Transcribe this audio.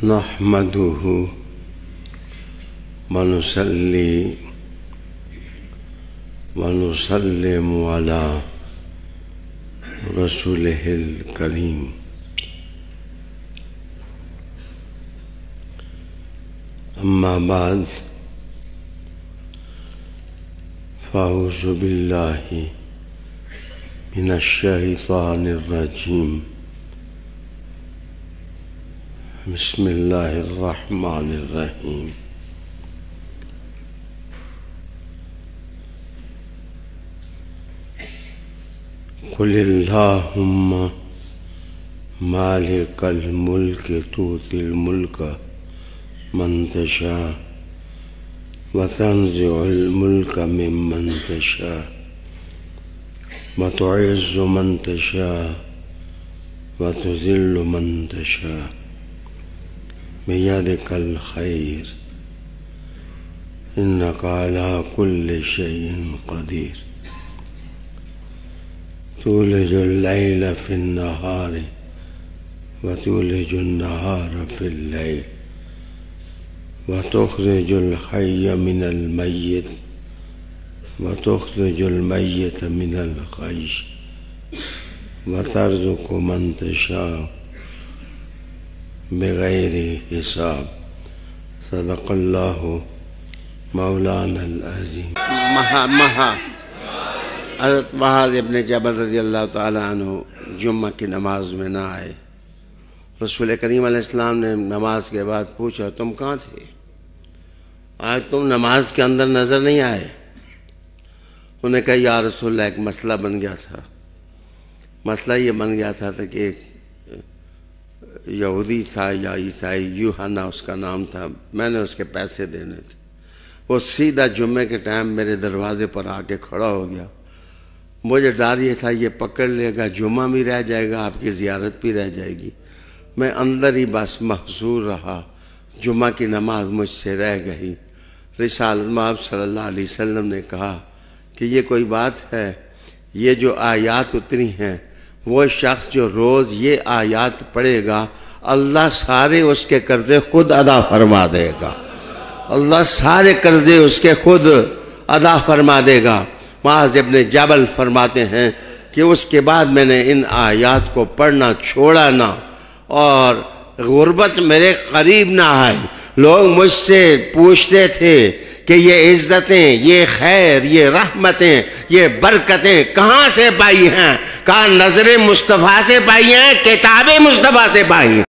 نحمده ونصلي ونسلم على رسوله الكريم. أما بعد، فأعوذ بالله من الشيطان الرجيم. بسم الله الرحمن الرحيم. قل اللهم مالك الملك تؤتي الملك من تشاء وتنزع الملك ممن تشاء وتعز من تشاء وتذل من تشاء بيدك الخير إنك على كل شيء قدير. تولج الليل في النهار وتولج النهار في الليل وتخرج الحي من الميت وتخرج الميت من الحي وترزق من تشاء بغير حساب. صدق الله مولانا العظیم. حضرت معاذ ابن جبل رضی اللہ تعالیٰ عنہ جمعہ کی نماز میں نہ آئے. رسول کریم علیہ السلام نے نماز کے بعد پوچھا تم کہاں تھے؟ آج تم نماز کے اندر نظر نہیں آئے. انہوں نے کہا یا رسول اللہ ایک مسئلہ بن گیا تھا. مسئلہ یہ بن گیا تھا کہ ایک یہودی تھا یا عیسائی، یوحنا اس کا نام تھا، میں نے اس کے پیسے دینے تھے. وہ سیدھا جمعے کے ٹائم میرے دروازے پر آ کے کھڑا ہو گیا. مجھے ڈر یہ تھا یہ پکڑ لے گا، جمعہ بھی رہ جائے گا، آپ کی زیارت بھی رہ جائے گی. میں اندر ہی بس محصور رہا. جمعہ کی نماز مجھ سے رہ گئی. رسالت مآب صلی اللہ علیہ وسلم نے کہا کہ یہ کوئی بات ہے؟ یہ جو آیات اتری ہیں، وہ شخص جو روز یہ آیات پڑھے گا اللہ سارے اس کے قرضے خود ادا فرما دے گا. اللہ سارے قرضے اس کے خود ادا فرما دے گا. معاذ ابن جبل فرماتے ہیں کہ اس کے بعد میں نے ان آیات کو پڑھنا چھوڑا نہ، اور غربت میرے قریب نہ آئی. لوگ مجھ سے پوچھتے تھے کہ یہ عزتیں، یہ خیر، یہ رحمتیں، یہ برکتیں کہاں سے پائی ہیں؟ کہا نظر مصطفیٰ سے پائی ہیں، کتاب مصطفیٰ سے پائی ہیں.